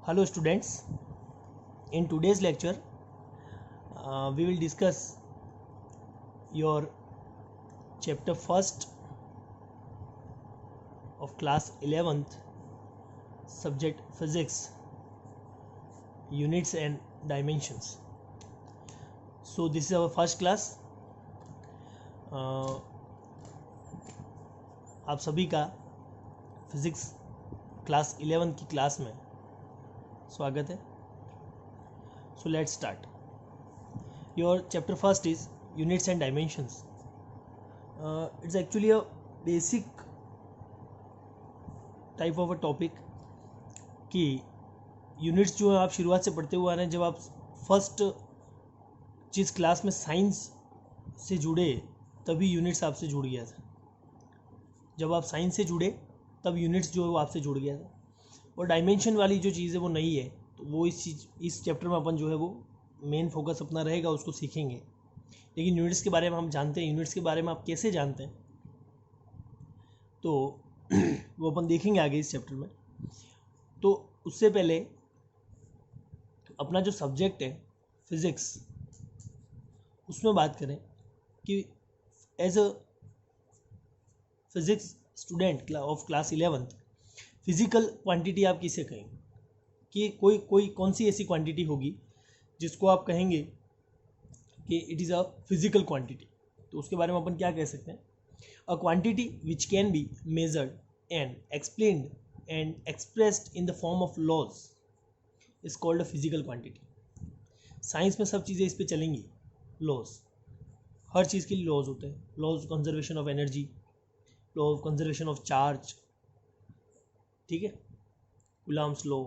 Hello students, in today's lecture we will discuss your chapter first of class 11th, subject physics, units and dimensions. So this is our first class. आप सभी का physics class 11 की class में स्वागत है. So let's start. Your chapter first is units and dimensions. It's actually a basic type of a topic कि units जो है आप शुरुआत से पढ़ते हुए आ रहे हैं. जब आप फर्स्ट जिस क्लास में साइंस से जुड़े तभी यूनिट्स आपसे जुड़ गया था. जब आप साइंस से जुड़े तब यूनिट्स जो है वो आपसे जुड़ गया था. और डायमेंशन वाली जो चीज़ है वो नई है, तो वो इस चैप्टर में अपन जो है वो मेन फोकस अपना रहेगा, उसको सीखेंगे. लेकिन यूनिट्स के बारे में हम जानते हैं. यूनिट्स के बारे में आप कैसे जानते हैं तो वो अपन देखेंगे आगे इस चैप्टर में. तो उससे पहले अपना जो सब्जेक्ट है फिज़िक्स, उसमें बात करें कि as a physics student of class 11th physical quantity आप किसे कहेंगे कि कौन सी ऐसी क्वांटिटी होगी जिसको आप कहेंगे कि it is a physical quantity. तो उसके बारे में अपन क्या कह सकते हैं. A quantity which can be measured and explained and expressed in the form of laws is called a physical quantity. Science में सब चीज़ें इस पर चलेंगी. लॉज, हर चीज़ के लिए लॉज होते हैं. Laws conservation of energy, law of conservation of charge, ठीक है, कूलम्ब्स लॉ,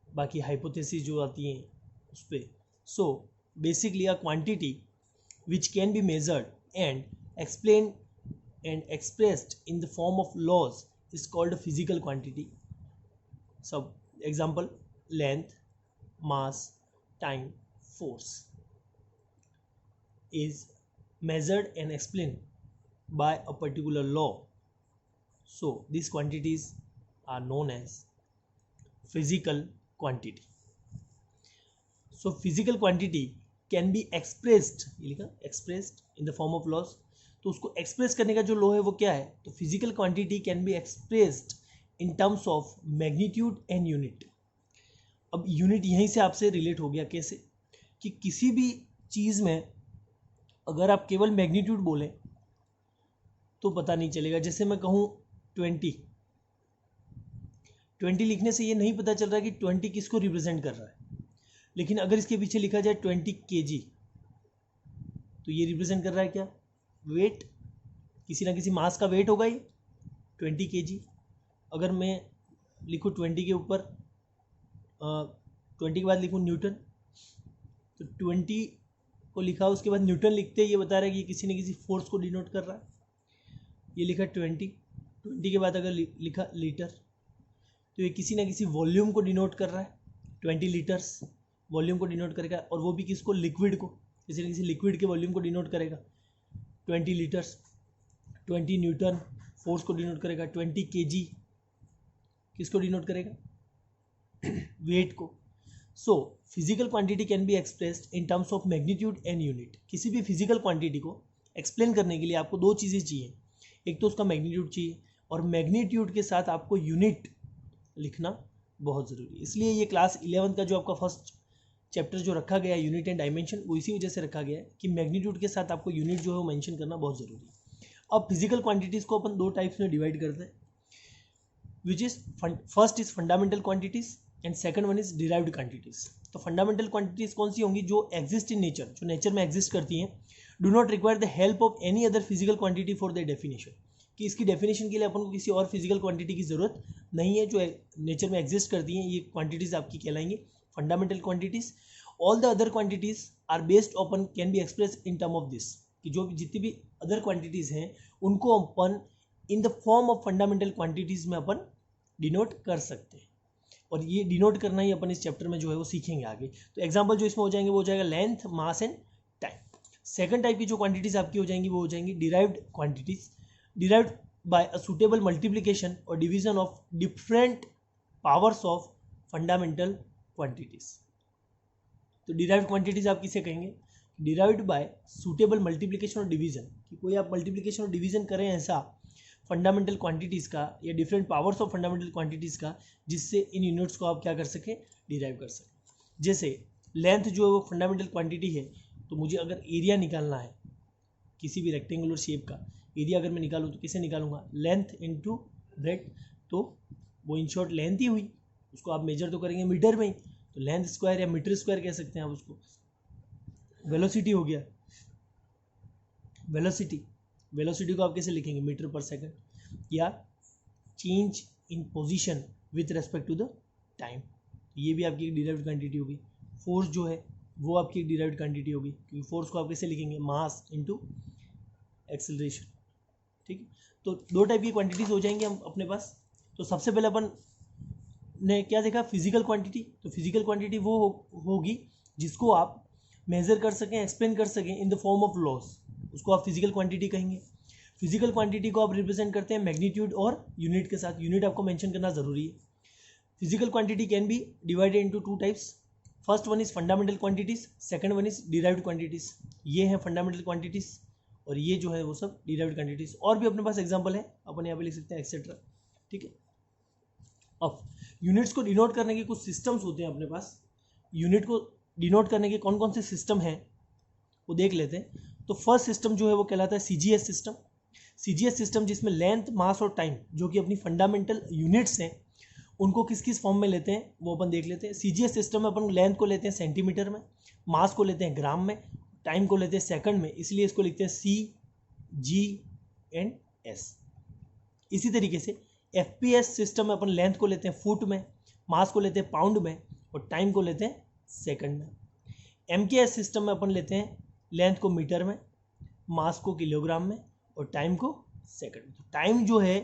बाकी हाइपोथेसिस जो आती हैं उस पर. So basically a quantity which can be measured and explain and expressed in the form of laws is called physical quantity. सब example length, mass, time, force is measured and explained by a particular law. So these quantities are known as physical quantity. So physical quantity can be expressed, ये लिखा expressed in the form of laws. तो उसको express करने का जो law है वो क्या है. तो physical quantity can be expressed in terms of magnitude and unit. अब यूनिट यहीं से आपसे रिलेट हो गया. कैसे कि किसी भी चीज़ में अगर आप केवल मैग्नीट्यूड बोलें तो पता नहीं चलेगा. जैसे मैं कहूँ 20 लिखने से ये नहीं पता चल रहा है कि 20 किसको रिप्रेजेंट कर रहा है. लेकिन अगर इसके पीछे लिखा जाए 20 kg तो ये रिप्रेजेंट कर रहा है क्या, वेट. किसी ना किसी मास का वेट होगा ये 20 kg. अगर मैं लिखूँ 20 के ऊपर 20 के बाद लिखूँ न्यूटन, तो 20 को लिखा उसके बाद न्यूटन लिखते ये बता रहा है कि किसी न किसी फोर्स को डिनोट कर रहा है. ये लिखा 20 के बाद अगर लिखा लीटर तो ये किसी न किसी वॉल्यूम को डिनोट कर रहा है. 20 लीटर्स वॉल्यूम को डिनोट करेगा, और वो भी किसको, लिक्विड को. किसी न किसी लिक्विड के वॉल्यूम को डिनोट करेगा 20 लीटर्स. 20 न्यूटन फोर्स को डिनोट करेगा. 20 kg किसको डिनोट करेगा, वेट को. So physical quantity can be expressed in terms of magnitude and unit. किसी भी फिजिकल क्वांटिटी को एक्सप्लेन करने के लिए आपको दो चीज़ें चाहिए. एक तो उसका मैग्नीट्यूड चाहिए, और मैग्नीट्यूड के साथ आपको यूनिट लिखना बहुत ज़रूरी है. इसलिए ये क्लास 11 का जो आपका फर्स्ट चैप्टर जो रखा गया है यूनिट एंड डायमेंशन, वो इसी वजह से रखा गया है कि मैग्नीट्यूड के साथ आपको यूनिट जो है वो मेंशन करना बहुत ज़रूरी है. अब फिजिकल क्वांटिटीज़ को अपन दो टाइप्स में डिवाइड करते हैं, which is first is fundamental quantities and second one is derived quantities. तो फंडामेंटल क्वांटिटीज़ कौन सी होंगी, जो एग्जिस्ट इन नेचर, जो नेचर में एग्जिस्ट करती हैं, do not require the help of any other physical quantity for the definition. कि इसकी डेफिनेशन के लिए अपन को किसी और फिजिकल क्वांटिटी की ज़रूरत नहीं है. जो नेचर में एग्जिस्ट करती हैं ये क्वांटिटीज़ आपकी कहलाएंगी fundamental quantities. All the other quantities are based upon can be express in term of this, कि जो जितनी भी अदर क्वांटिटीज़ हैं उनको अपन in the form of fundamental quantities में अपन डिनोट कर सकते हैं. और ये डिनोट करना ही अपन इस चैप्टर में जो है वो सीखेंगे आगे. तो एग्जांपल जो इसमें हो जाएंगे वो हो जाएगा length, mass and time. Second type की जो क्वांटिटीज़ आपकी हो जाएंगी वो हो जाएंगी derived quantities, derived by a suitable multiplication or division of different powers of fundamental quantities. तो डिराइव्ड क्वांटिटीज आप किसे कहेंगे? डिराइव्ड बाय सूटेबल मल्टीप्लिकेशन और डिवीजन, कि कोई आप मल्टीप्लिकेशन और डिवीजन करें ऐसा फंडामेंटल क्वांटिटीज़ का या different powers of fundamental quantities का, जिससे इन यूनिट्स को आप क्या कर सकें? डिराइव कर सकें। जैसे लेंथ जो है वो फंडामेंटल क्वांटिटी है, तो मुझे अगर एरिया निकालना है किसी भी रेक्टेंगुलर शेप का, एरिया अगर मैं निकालूँ तो किसे निकालूंगा? लेंथ इनटू ब्रेड्थ, तो वो इन शॉर्ट लेंथ ही हुई, उसको आप मेजर तो करेंगे मीटर में ही, तो लेंथ स्क्वायर या मीटर स्क्वायर कह सकते हैं आप उसको। वेलोसिटी हो गया, वेलोसिटी को आप कैसे लिखेंगे? मीटर पर सेकंड, या change in position with respect to the time, ये भी आपकी एक डिराइव्ड क्वांटिटी होगी। फोर्स जो है वो आपकी एक डिराइव्ड क्वांटिटी होगी, क्योंकि फोर्स को आप कैसे लिखेंगे? Mass into acceleration. ठीक है, तो दो टाइप की क्वांटिटीज हो जाएंगी हम अपने पास। तो सबसे पहले अपन ने क्या देखा? Physical quantity. तो फिजिकल क्वांटिटी वो होगी जिसको आप मेजर कर सकें, एक्सप्लेन कर सकें इन द फॉर्म ऑफ लॉस, उसको आप फिजिकल क्वांटिटी कहेंगे। फिजिकल क्वांटिटी को आप रिप्रेजेंट करते हैं मैग्नीट्यूड और यूनिट के साथ, यूनिट आपको मेंशन करना जरूरी है। Physical quantity can be divided into two types. First one is fundamental quantities, second one is derived quantities. ये है फंडामेंटल क्वांटिटीज और ये जो है वो सब डिराइव्ड क्वांटिटीज। और भी अपने पास एग्जांपल है, अपन यहाँ पे लिख सकते हैं एक्सेट्रा। ठीक है, अब यूनिट्स को डिनोट करने के कुछ सिस्टम्स होते हैं अपने पास। यूनिट को डिनोट करने के कौन कौन से सिस्टम हैं वो देख लेते हैं। तो फर्स्ट सिस्टम जो है वो कहलाता है सीजीएस सिस्टम। सीजीएस सिस्टम जिसमें लेंथ, मास और टाइम जो कि अपनी फंडामेंटल यूनिट्स हैं, उनको किस किस फॉर्म में लेते हैं वो अपन देख लेते हैं। सीजीएस सिस्टम में अपन लेंथ को लेते हैं सेंटीमीटर में, मास को लेते हैं ग्राम में, टाइम को लेते हैं सेकंड में, इसलिए इसको लिखते हैं सी, जी एंड एस। इसी तरीके से एफपीएस सिस्टम में अपन लेंथ को लेते हैं फुट में, मास को लेते हैं पाउंड में और टाइम को लेते हैं सेकंड में। एमकेएस सिस्टम में अपन लेते हैं लेंथ को मीटर में, मास को किलोग्राम में और टाइम को सेकंड में। टाइम जो है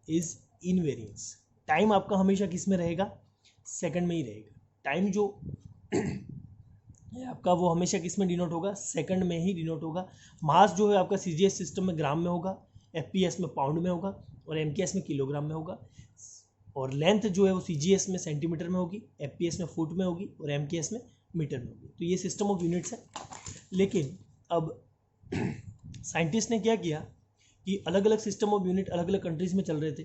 इज इनवेरियंस, टाइम आपका हमेशा किस में रहेगा? सेकंड में ही रहेगा। टाइम जो है आपका वो हमेशा किस में डिनोट होगा? सेकंड में ही डिनोट होगा। मास जो है आपका सीजीएस सिस्टम में ग्राम में होगा, एफपीएस में पाउंड में होगा और एमकेएस में किलोग्राम में होगा। और लेंथ जो है वो सीजीएस में सेंटीमीटर में होगी, एफपीएस में फुट में होगी और एमकेएस में मीटर में होगी। तो ये सिस्टम ऑफ यूनिट्स है। लेकिन अब साइंटिस्ट ने क्या किया कि अलग अलग सिस्टम ऑफ यूनिट अलग अलग कंट्रीज में चल रहे थे।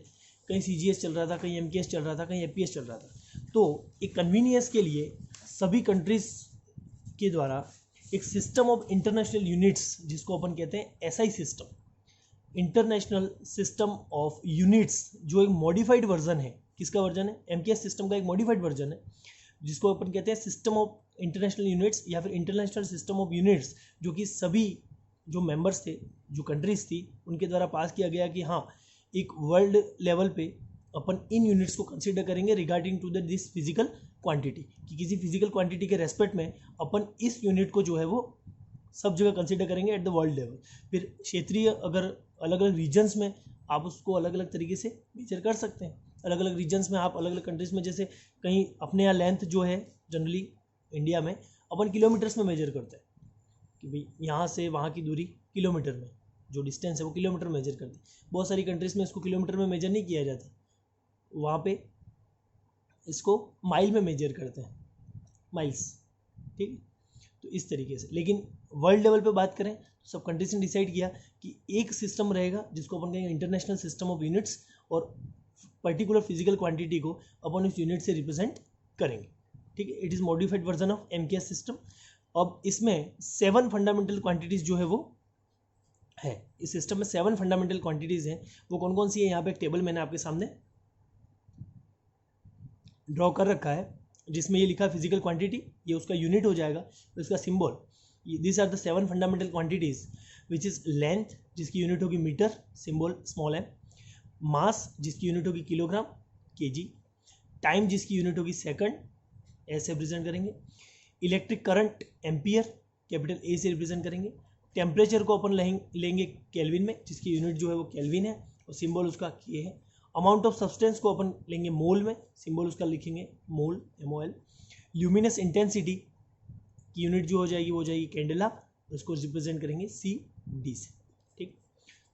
कहीं सीजीएस चल रहा था, कहीं एमकेएस चल रहा था, कहीं एफपीएस चल रहा था। तो एक कन्वीनियंस के लिए सभी कंट्रीज के द्वारा एक सिस्टम ऑफ इंटरनेशनल यूनिट्स, जिसको अपन कहते हैं SI system, international system of units, जो एक मॉडिफाइड वर्जन है। किसका वर्जन है? एमकेएस सिस्टम का एक मॉडिफाइड वर्जन है, जिसको अपन कहते हैं सिस्टम ऑफ इंटरनेशनल यूनिट्स या फिर इंटरनेशनल सिस्टम ऑफ यूनिट्स, जो कि सभी जो मेंबर्स थे, जो कंट्रीज थी, उनके द्वारा पास किया गया कि हाँ, एक वर्ल्ड लेवल पे अपन इन यूनिट्स को कंसीडर करेंगे regarding to this physical quantity, कि किसी फिजिकल क्वांटिटी के रेस्पेक्ट में अपन इस यूनिट को जो है वो सब जगह कंसीडर करेंगे एट द वर्ल्ड लेवल। फिर क्षेत्रीय अगर अलग अलग रीजन्स में आप उसको अलग अलग तरीके से मेजर कर सकते हैं। अलग अलग रीजन्स में आप अलग अलग कंट्रीज में, जैसे कहीं अपने यहाँ लेंथ जो है जनरली इंडिया में अपन किलोमीटर्स में मेजर करते हैं कि भाई यहाँ से वहाँ की दूरी किलोमीटर में, जो डिस्टेंस है वो किलोमीटर में मेजर करते हैं। बहुत सारी कंट्रीज में इसको किलोमीटर में मेजर नहीं किया जाता, वहाँ पे इसको माइल में मेजर करते हैं, माइल्स। ठीक है, तो इस तरीके से। लेकिन वर्ल्ड लेवल पे बात करें तो सब कंट्रीज ने डिसाइड किया कि एक सिस्टम रहेगा जिसको अपन कहेंगे इंटरनेशनल सिस्टम ऑफ यूनिट्स, और पर्टिकुलर फिजिकल क्वांटिटी को अपन उस यूनिट से रिप्रेजेंट करेंगे। ठीक है, it is modified version of MKS system. अब इसमें 7 फंडामेंटल क्वांटिटीज़ जो है वो है। इस सिस्टम में 7 फंडामेंटल क्वांटिटीज़ हैं। वो कौन कौन सी है? यहाँ पे एक टेबल मैंने आपके सामने ड्रॉ कर रखा है, जिसमें ये लिखा फिजिकल क्वांटिटी, ये उसका यूनिट हो जाएगा, तो इसका symbol. This are the 7 fundamental quantities which is length, जिसकी यूनिट होगी metre, symbol small M. Mass, जिसकी यूनिट होगी किलोग्राम, केजी। टाइम, जिसकी यूनिट होगी सेकंड, ऐसे रिप्रेजेंट करेंगे। Electric current, ampere, capital A से रिप्रेजेंट करेंगे। टेम्परेचर को अपन लेंगे केल्विन में, जिसकी यूनिट जो है वो केल्विन है और सिंबल उसका के है। अमाउंट ऑफ सब्सटेंस को अपन लेंगे मोल में, सिंबल उसका लिखेंगे मोल, MOL। ल्यूमिनस इंटेंसिटी की यूनिट जो हो जाएगी वो हो जाएगी कैंडेला, उसको रिप्रेजेंट करेंगे CD से। ठीक,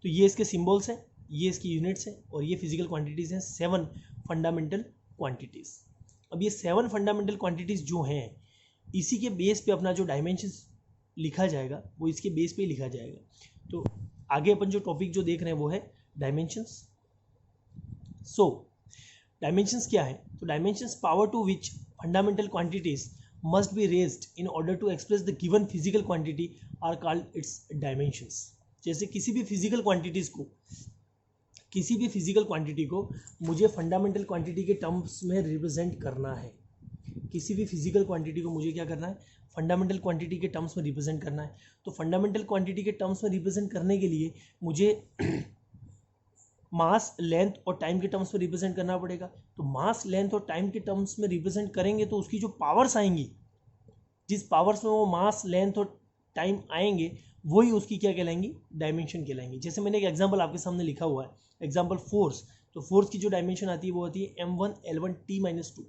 तो ये इसके सिंबल्स हैं, ये इसकी यूनिट्स हैं और ये फिजिकल क्वांटिटीज़ हैं 7 फंडामेंटल क्वांटिटीज़। अब ये 7 फंडामेंटल क्वांटिटीज़ जो हैं इसी के बेस पे अपना जो डायमेंशंस लिखा जाएगा वो इसके बेस पे ही लिखा जाएगा। तो आगे अपन जो टॉपिक जो देख रहे हैं वो है डायमेंशंस। सो डायमेंशंस क्या है? तो dimensions power to which fundamental quantities must be raised in order to express the given physical quantity are called its dimensions. जैसे किसी भी फिजिकल क्वांटिटी को मुझे फंडामेंटल क्वांटिटी के टर्म्स में रिप्रेजेंट करना है। किसी भी फिजिकल क्वांटिटी को मुझे क्या करना है? फंडामेंटल क्वांटिटी के टर्म्स में रिप्रेजेंट करना है। तो फंडामेंटल क्वांटिटी के टर्म्स में रिप्रेजेंट करने के लिए मुझे मास, लेंथ और टाइम के टर्म्स में रिप्रेजेंट करना पड़ेगा। तो मास, लेंथ और टाइम के टर्म्स में रिप्रेजेंट करेंगे तो उसकी जो पावर्स आएंगी, जिस पावर्स में वो मास, लेंथ और टाइम आएंगे वही उसकी क्या कहलाएंगी? डायमेंशन कहलाएंगी। जैसे मैंने एक एग्जांपल आपके सामने लिखा हुआ है, एग्जांपल फोर्स। तो फोर्स की जो डायमेंशन आती है वो होती है m1 L1 T-2।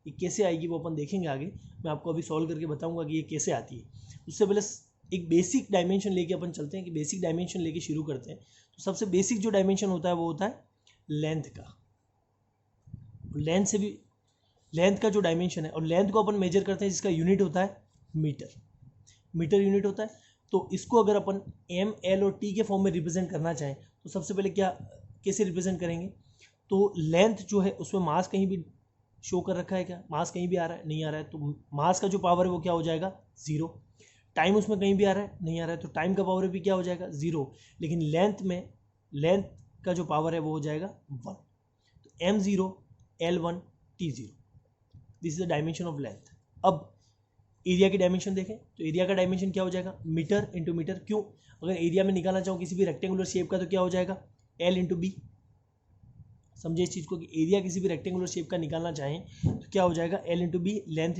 ये कैसे आएगी वो अपन देखेंगे आगे। मैं आपको अभी सॉल्व करके बताऊंगा कि ये कैसे आती है। उससे पहले एक बेसिक डायमेंशन लेके अपन चलते हैं कि बेसिक डायमेंशन लेके शुरू करते हैं। तो सबसे बेसिक जो डायमेंशन होता है वो होता है लेंथ का। लेंथ का जो डायमेंशन है, और लेंथ को अपन मेजर करते हैं जिसका यूनिट होता है मीटर यूनिट होता है। तो इसको अगर अपन m, l और t के फॉर्म में रिप्रेजेंट करना चाहें तो सबसे पहले कैसे रिप्रेजेंट करेंगे? तो लेंथ जो है उसमें मास कहीं भी शो कर रखा है क्या? मास कहीं भी आ रहा है? नहीं आ रहा है। तो मास का जो पावर है वो क्या हो जाएगा? 0। टाइम उसमें कहीं भी आ रहा है? नहीं आ रहा है। तो टाइम का पावर भी क्या हो जाएगा? 0। लेकिन लेंथ का जो पावर है वो हो जाएगा 1। तो m0 L1 T0, this is the dimension of length. अब एरिया की डायमेंशन देखें तो एरिया का डायमेंशन क्या हो जाएगा? Metre into metre. क्यों? अगर एरिया में निकालना चाहूँ किसी भी रेक्टेंगुलर शेप का तो क्या हो जाएगा? L into B. समझे इस चीज़ को कि एरिया किसी भी रेक्टेंगुलर शेप का निकालना चाहें तो क्या हो जाएगा? L into B, length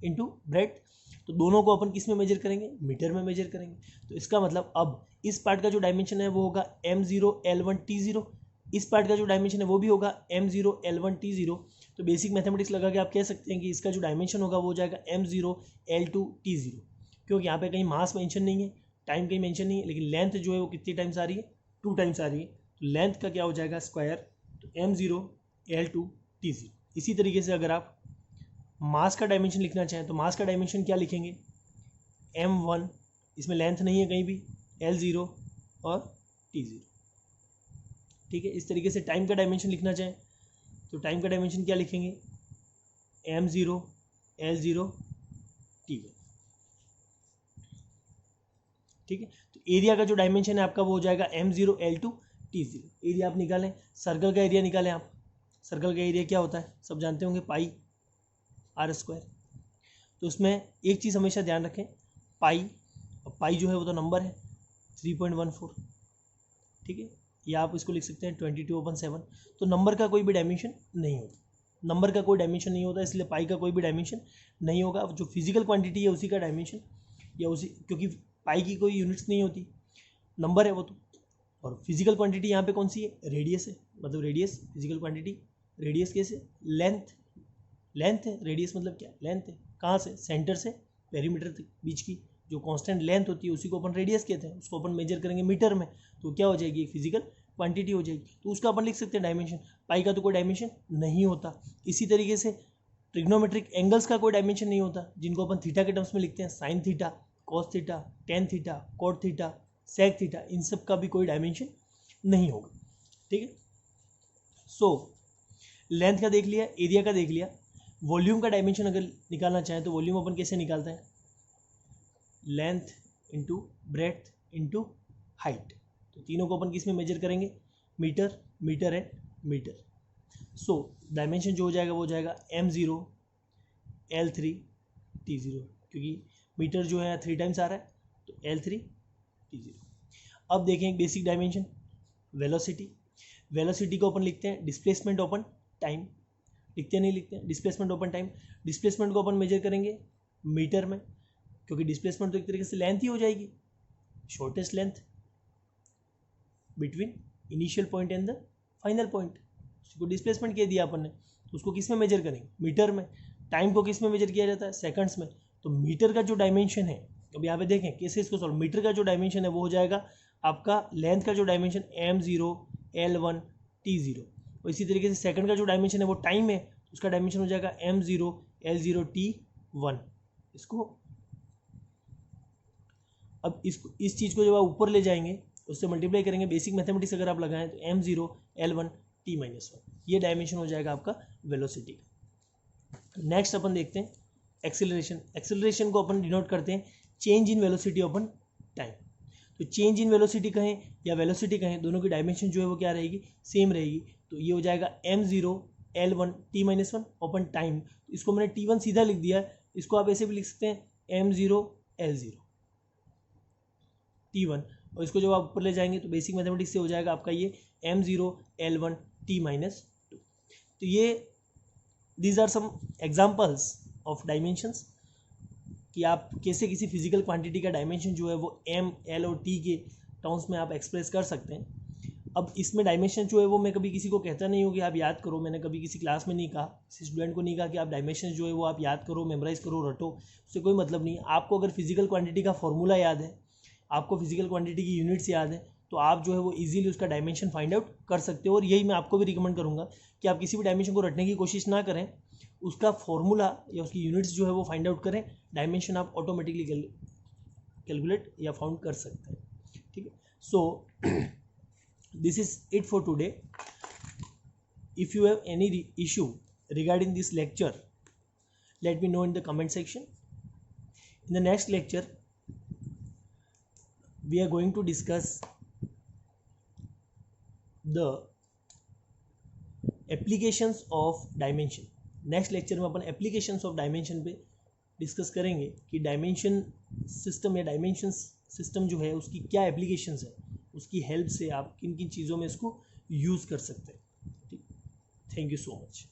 into breadth. तो दोनों को अपन किस में मेजर करेंगे? मीटर में मेजर करेंगे। तो इसका मतलब अब इस पार्ट का जो डायमेंशन है वो होगा m0 L1 T0। इस पार्ट का जो डायमेंशन है वो भी होगा m0 L1 T0। तो बेसिक मैथमेटिक्स लगा के आप कह सकते हैं कि इसका जो डायमेंशन होगा वो हो जाएगा m0 L2 T0। क्योंकि यहाँ पे कहीं मास मेंशन नहीं है, टाइम कहीं मेंशन नहीं है, लेकिन लेंथ जो है वो कितनी टाइम्स आ रही है? 2 टाइम्स आ रही है। तो लेंथ का क्या हो जाएगा? स्क्वायर। तो m0 L2 T0। इसी तरीके से अगर आप मास का डायमेंशन लिखना चाहें तो मास का डायमेंशन क्या लिखेंगे? m1, इसमें लेंथ नहीं है कहीं भी, L0 और T0। ठीक है। इस तरीके से टाइम का डायमेंशन लिखना चाहें तो टाइम का डायमेंशन क्या लिखेंगे? m0 L0 T1। ठीक है। तो एरिया का जो डायमेंशन है आपका वो हो जाएगा m0 L2 T0। एरिया आप निकालें, सर्कल का एरिया निकालें आप। सर्कल का एरिया क्या होता है? सब जानते होंगे, पाई r²। तो उसमें एक चीज़ हमेशा ध्यान रखें, पाई जो है वो तो नंबर है 3.14। ठीक है। या आप इसको लिख सकते हैं 22/7। तो नंबर का कोई भी डायमेंशन नहीं होता, इसलिए पाई का कोई भी डायमेंशन नहीं होगा। जो फिजिकल क्वांटिटी है उसी का डायमेंशन, या उसी, क्योंकि पाई की कोई यूनिट्स नहीं होती, नंबर है वो तो। और फिजिकल क्वांटिटी यहाँ पे कौन सी है? रेडियस है। मतलब रेडियस फिजिकल क्वांटिटी। रेडियस कैसे? लेंथ है। रेडियस मतलब क्या? लेंथ है। कहाँ से? सेंटर से पेरीमीटर तक बीच की जो कांस्टेंट लेंथ होती है उसी को अपन रेडियस कहते हैं। उसको अपन मेजर करेंगे मीटर में तो क्या हो जाएगी? एक फिजिकल क्वांटिटी हो जाएगी। तो उसका अपन लिख सकते हैं डायमेंशन। पाई का तो कोई डायमेंशन नहीं होता। इसी तरीके से ट्रिग्नोमेट्रिक एंगल्स का कोई डायमेंशन नहीं होता, जिनको अपन थीटा के टर्म्स में लिखते हैं। Sine theta, cos theta, tan theta, cot theta, sec theta, इन सब का भी कोई डायमेंशन नहीं होगा। ठीक है। सो लेंथ का देख लिया, एरिया का देख लिया। वॉल्यूम का डायमेंशन अगर निकालना चाहें तो वॉल्यूम अपन कैसे निकालते हैं? Length into breadth into height. तो तीनों को अपन किस में मेजर करेंगे? Metre and metre. So dimension जो हो जाएगा वो हो जाएगा m0 L3 T0, क्योंकि मीटर जो है 3 टाइम्स आ रहा है तो L3 T0। अब देखें एक बेसिक डायमेंशन, वेलोसिटी को अपन लिखते हैं डिस्प्लेसमेंट अपन टाइम। लिखते हैं डिस्प्लेसमेंट ओपन टाइम। डिस्प्लेसमेंट को अपन मेजर करेंगे मीटर में, क्योंकि डिस्प्लेसमेंट तो एक तरीके से लेंथ ही हो जाएगी, shortest length between initial point and the final point. उसको डिस्प्लेसमेंट कह दिया अपन ने, तो उसको किस में मेजर करेंगे? मीटर में। टाइम को किस में मेजर किया जाता है? सेकंड्स में। तो मीटर का जो डायमेंशन है, अब यहाँ पे देखें कैसे इसको सॉल्व। मीटर का जो डायमेंशन है वो हो जाएगा आपका लेंथ का जो डायमेंशन m0 L1 T0। और इसी तरीके से सेकंड का जो डायमेंशन है वो टाइम है, उसका डायमेंशन हो जाएगा M0 L0 T1। इसको अब इसको इस चीज़ को जब आप ऊपर ले जाएंगे उससे मल्टीप्लाई करेंगे, बेसिक मैथमेटिक्स अगर आप लगाएं तो M0 L1 T-1, ये डायमेंशन हो जाएगा आपका वेलोसिटी का। नेक्स्ट अपन देखते हैं एक्सेलरेशन। एक्सेलरेशन को अपन डिनोट करते हैं change in velocity upon time. तो चेंज इन वेलोसिटी कहें या वेलोसिटी कहें, दोनों की डायमेंशन जो है वो क्या रहेगी, सेम रहेगी। तो ये हो जाएगा M0 L1 T-1 अपन टाइम, इसको मैंने T1 सीधा लिख दिया है, इसको आप ऐसे भी लिख सकते हैं M0 L0 T1, और इसको जब आप ऊपर ले जाएंगे तो बेसिक मैथमेटिक्स से हो जाएगा आपका ये M0 L1 T-2। तो ये these are some examples of dimensions कि आप कैसे किसी फिजिकल क्वांटिटी का डायमेंशन जो है वो M, L और T के टर्म्स में आप एक्सप्रेस कर सकते हैं। अब इसमें डायमेंशन जो है वो मैं कभी किसी को कहता नहीं हूँ कि आप याद करो, मैंने कभी किसी क्लास में नहीं कहा, किसी स्टूडेंट को नहीं कहा कि आप डायमेंशन जो है वो आप याद करो, मेमोराइज करो, रटो, उससे कोई मतलब नहीं है। आपको अगर फिजिकल क्वांटिटी का फॉर्मूला याद है, आपको फिजिकल क्वांटिटी की यूनिट्स याद है, तो आप जो है वो इजीली उसका डायमेंशन फाइंड आउट कर सकते हो। और यही मैं आपको भी रिकमेंड करूँगा कि आप किसी भी डायमेंशन को रटने की कोशिश ना करें, उसका फॉर्मूला या उसकी यूनिट्स जो है वो फाइंड आउट करें, डायमेंशन आप ऑटोमेटिकली कैलकुलेट या फाउंड कर सकते हैं। ठीक है, so this is it for today. If you have any issue regarding this lecture, let me know in the comment section. In the next lecture we are going to discuss the applications of dimension. Next lecture में अपन applications of dimension पे discuss करेंगे कि dimension system या dimension system जो है उसकी क्या applications है, उसकी हेल्प से आप किन किन चीज़ों में इसको यूज़ कर सकते हैं। ठीक, थैंक यू सो मच।